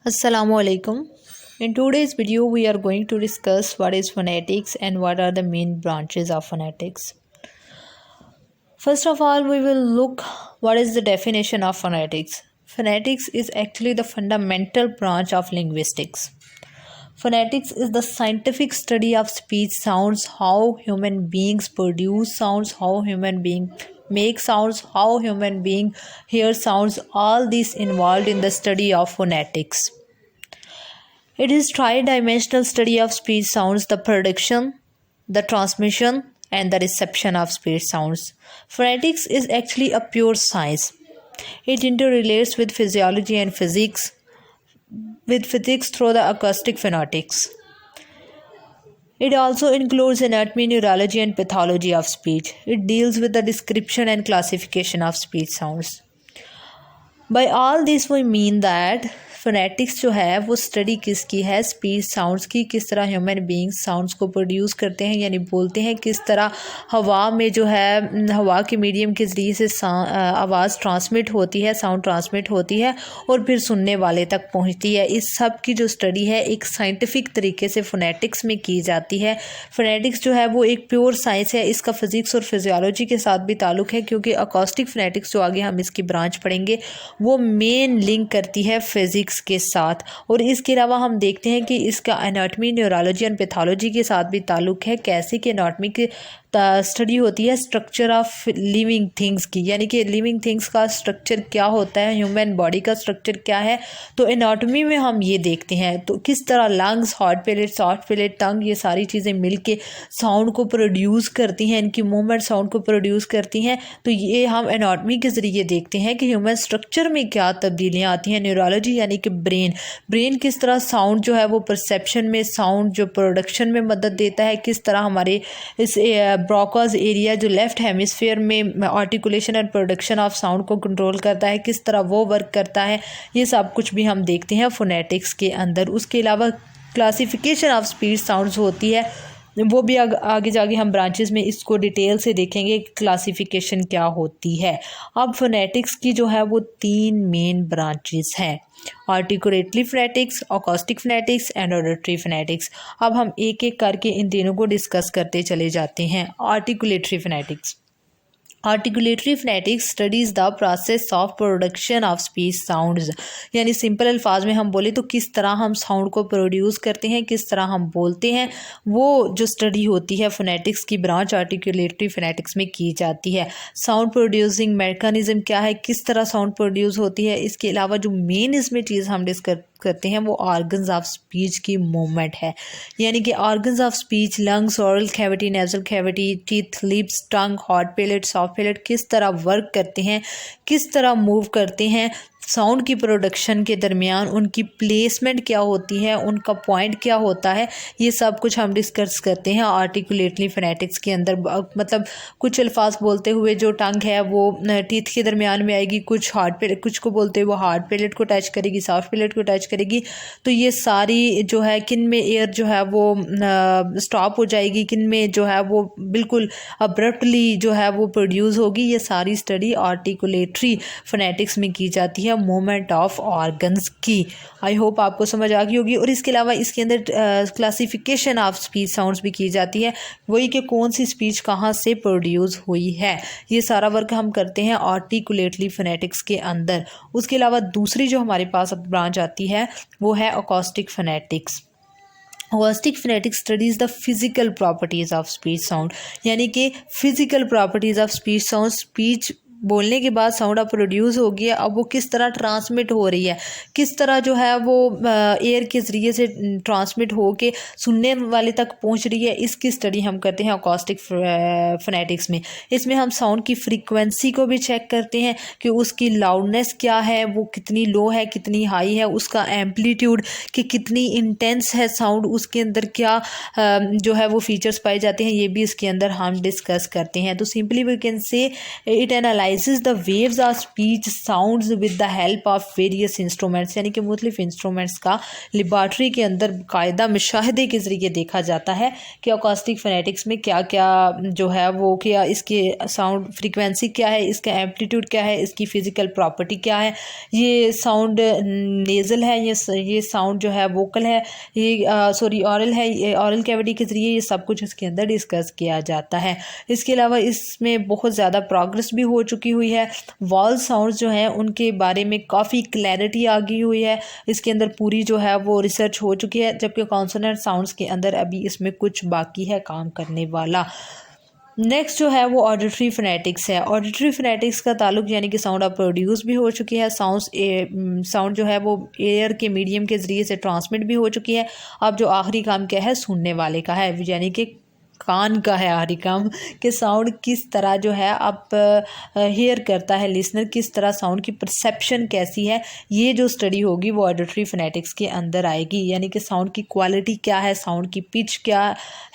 Assalamu alaikum. In today's video, we are going to discuss what is phonetics and what are the main branches of phonetics. First of all, we will look what is the definition of phonetics. Phonetics is actually the fundamental branch of linguistics. Phonetics is the scientific study of speech sounds, how human beings produce sounds, how human beings make sounds, how human beings hear sounds, all these involved in the study of phonetics. It is tri-dimensional study of speech sounds, the production, the transmission, and the reception of speech sounds. Phonetics is actually a pure science. It interrelates with physiology and physics, with physics through the acoustic phonetics. It also includes anatomy, neurology, and pathology of speech. It deals with the description and classification of speech sounds. By all this we mean that phonetics जो है वो study किसकी है, speech sounds की, किस तरह human beings sounds को produce करते हैं यानी बोलते हैं, किस तरह हवा में जो है हवा के मीडियम के ज़रिए से आवाज़ ट्रांसमिट होती है, साउंड ट्रांसमिट होती है और फिर सुनने वाले तक पहुंचती है। इस सब की जो स्टडी है एक साइंटिफिक तरीके से फोनेटिक्स में की जाती है। फोनेटिक्स जो है वो एक प्योर साइंस है, इसका फिज़िक्स और फिजियोलॉजी के साथ भी ताल्लुक़ है, क्योंकि अकॉस्टिक फोनेटिक्स जो आगे हम इसकी ब्रांच पढ़ेंगे वो मेन लिंक करती है फिज़िक्स के साथ। और इसके अलावा हम देखते हैं कि इसका एनाटॉमी, न्यूरोलॉजी एंड पैथोलॉजी के साथ भी ताल्लुक़ है। कैसे कि एनाटॉमी की स्टडी होती है स्ट्रक्चर ऑफ लिविंग थिंग्स की, यानी कि लिविंग थिंग्स का स्ट्रक्चर क्या होता है, ह्यूमन बॉडी का स्ट्रक्चर क्या है, तो एनाटॉमी में हम ये देखते हैं। तो किस तरह lungs, hard palate, soft palate, tongue, ये सारी चीज़ें मिलके साउंड को प्रोड्यूस करती हैं, इनकी मूवमेंट साउंड को प्रोड्यूस करती हैं। तो ये हम एनाटॉमी के ज़रिए देखते हैं कि ह्यूमन स्ट्रक्चर में क्या तब्दीलियाँ आती हैं। न्यूरोलॉजी यानी कि ब्रेन किस तरह साउंड जो है वो परसेप्शन में, साउंड जो प्रोडक्शन में मदद देता है, किस तरह हमारे इस ब्रोकाज एरिया जो लेफ्ट हेमिस्फीयर में articulation and production of sound को कंट्रोल करता है, किस तरह वो वर्क करता है, ये सब कुछ भी हम देखते हैं फोनेटिक्स के अंदर। उसके अलावा क्लासिफिकेशन ऑफ स्पीच साउंड्स होती है, वो भी आगे जाके हम ब्रांचेस में इसको डिटेल से देखेंगे क्लासिफिकेशन क्या होती है। अब फोनेटिक्स की जो है वो 3 मेन ब्रांचेस हैं, articulatory phonetics, acoustic phonetics and auditory phonetics. अब हम एक एक करके इन तीनों को डिस्कस करते चले जाते हैं। Articulatory phonetics. Articulatory phonetics studies the process of production of speech sounds, यानी सिंपल अल्फाज में हम बोले तो किस तरह हम साउंड को प्रोड्यूस करते हैं, किस तरह हम बोलते हैं, वो जो स्टडी होती है फोनेटिक्स की ब्रांच आर्टिकुलेटरी फोनेटिक्स में की जाती है। साउंड प्रोड्यूसिंग मैकेनिज्म क्या है, किस तरह साउंड प्रोड्यूस होती है। इसके अलावा जो मेन इसमें चीज़ हम डिस्कस करते हैं वो ऑर्गन्स ऑफ स्पीच की मूवमेंट है, यानी कि organs of speech, lungs, oral cavity, nasal cavity, teeth, lips, tongue, hard palate, soft palate किस तरह वर्क करते हैं, किस तरह मूव करते हैं, साउंड की प्रोडक्शन के दरमियान उनकी प्लेसमेंट क्या होती है, उनका पॉइंट क्या होता है, ये सब कुछ हम डिस्कस करते हैं आर्टिकुलेटरी फोनेटिक्स के अंदर। मतलब कुछ अल्फाज बोलते हुए जो टंग है वो टीथ के दरमियान में आएगी, कुछ हार्ट पैलेट, कुछ को बोलते हुए वो हार्ट पैलेट को टच करेगी, सॉफ्ट पैलेट को टच करेगी। तो ये सारी जो है किन में एयर जो है वो स्टॉप हो जाएगी, किन में जो है वो बिल्कुल अब्रप्टली जो है वो प्रोड्यूस होगी, ये सारी स्टडी आर्टिकुलेटरी फोनेटिक्स में की जाती है, मूवमेंट ऑफ ऑर्गन्स की। आई होप आपको समझ आ गई होगी। और इसके अलावा इसके अंदर क्लासिफिकेशन ऑफ स्पीच साउंड्स भी की जाती है, वही कि कौन सी स्पीच कहाँ से प्रोड्यूस हुई है, ये सारा वर्क हम करते हैं आर्टिकुलेटरी फोनेटिक्स के अंदर। उसके अलावा दूसरी जो हमारे पास अब ब्रांच आती है वो है acoustic phonetics. Acoustic phonetics studies the physical properties of speech sound, यानी कि physical properties of speech sound, speech बोलने के बाद साउंड अब प्रोड्यूस हो गया, अब वो किस तरह ट्रांसमिट हो रही है, किस तरह जो है वो एयर के ज़रिए से ट्रांसमिट हो के सुनने वाले तक पहुंच रही है, इसकी स्टडी हम करते हैं अकॉस्टिक फोनेटिक्स में। इसमें हम साउंड की फ्रीक्वेंसी को भी चेक करते हैं कि उसकी लाउडनेस क्या है, वो कितनी लो है, कितनी हाई है, उसका एम्पलीट्यूड कि कितनी इंटेंस है साउंड, उसके अंदर क्या जो है वो फीचर्स पाए जाते हैं, ये भी इसके अंदर हम डिस्कस करते हैं। तो simply we can say it analyse analyses the waves of speech sounds with the help of various instruments, यानी कि मुख्तलिफ इंस्ट्रूमेंट्स का लेबॉर्ट्री के अंदर कायदा मुशाहदे के ज़रिए देखा जाता है कि अकॉस्टिक फोनेटिक्स में क्या क्या जो है वो, क्या इसके साउंड फ्रीक्वेंसी क्या है, इसका एम्पलीट्यूड क्या है, इसकी फ़िज़िकल प्रॉपर्टी क्या है, ये साउंड नेज़ल है, ये साउंड जो है वोकल है, ये सॉरी ऑरल है, ये ऑरल कैविटी के ज़रिए, ये सब कुछ इसके अंदर डिस्कस किया जाता है। इसके अलावा इसमें बहुत ज़्यादा प्रोग्रेस भी हो चुकी हुई है। वॉल साउंड्स जो हैं उनके बारे में काफ़ी क्लैरिटी आ गई हुई है, इसके अंदर पूरी जो है वो रिसर्च हो चुकी है, जबकि कॉन्सोनेंट साउंड्स के अंदर अभी इसमें कुछ बाकी है काम करने वाला। नेक्स्ट जो है वो ऑडिटरी फोनेटिक्स है। ऑडिटरी फोनेटिक्स का ताल्लुक यानी कि साउंड अब प्रोड्यूस भी हो चुकी है, साउंड जो है वो एयर के मीडियम के ज़रिए से ट्रांसमिट भी हो चुकी है। अब जो आखिरी काम क्या है, सुनने वाले का है, यानी कि कान का है आखिरी काम, कि साउंड किस तरह जो है अब हेयर करता है लिसनर, किस तरह साउंड की परसेप्शन कैसी है, ये जो स्टडी होगी वो ऑडिटरी फोनेटिक्स के अंदर आएगी, यानी कि साउंड की क्वालिटी क्या है, साउंड की पिच क्या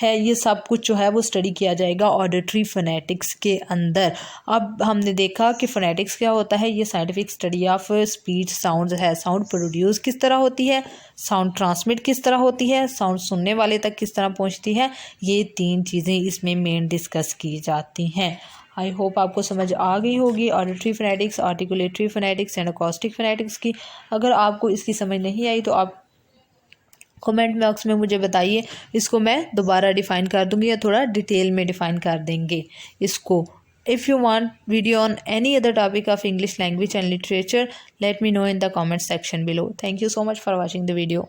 है, ये सब कुछ जो है वो स्टडी किया जाएगा ऑडिटरी फोनेटिक्स के अंदर। अब हमने देखा कि फोनेटिक्स क्या होता है, ये scientific study of speech sound है। साउंड प्रोड्यूस किस तरह होती है, साउंड ट्रांसमिट किस तरह होती है, साउंड सुनने वाले तक किस तरह पहुंचती है, ये 3 चीज़ें इसमें मेन डिस्कस की जाती हैं। आई होप आपको समझ आ गई होगी auditory phonetics, articulatory phonetics and acoustic phonetics की। अगर आपको इसकी समझ नहीं आई तो आप कमेंट बॉक्स में मुझे बताइए, इसको मैं दोबारा डिफ़ाइन कर दूंगी या थोड़ा डिटेल में डिफ़ाइन कर देंगे इसको। If you want video on any other topic of English language and literature, let me know in the comment section below. Thank you so much for watching the video.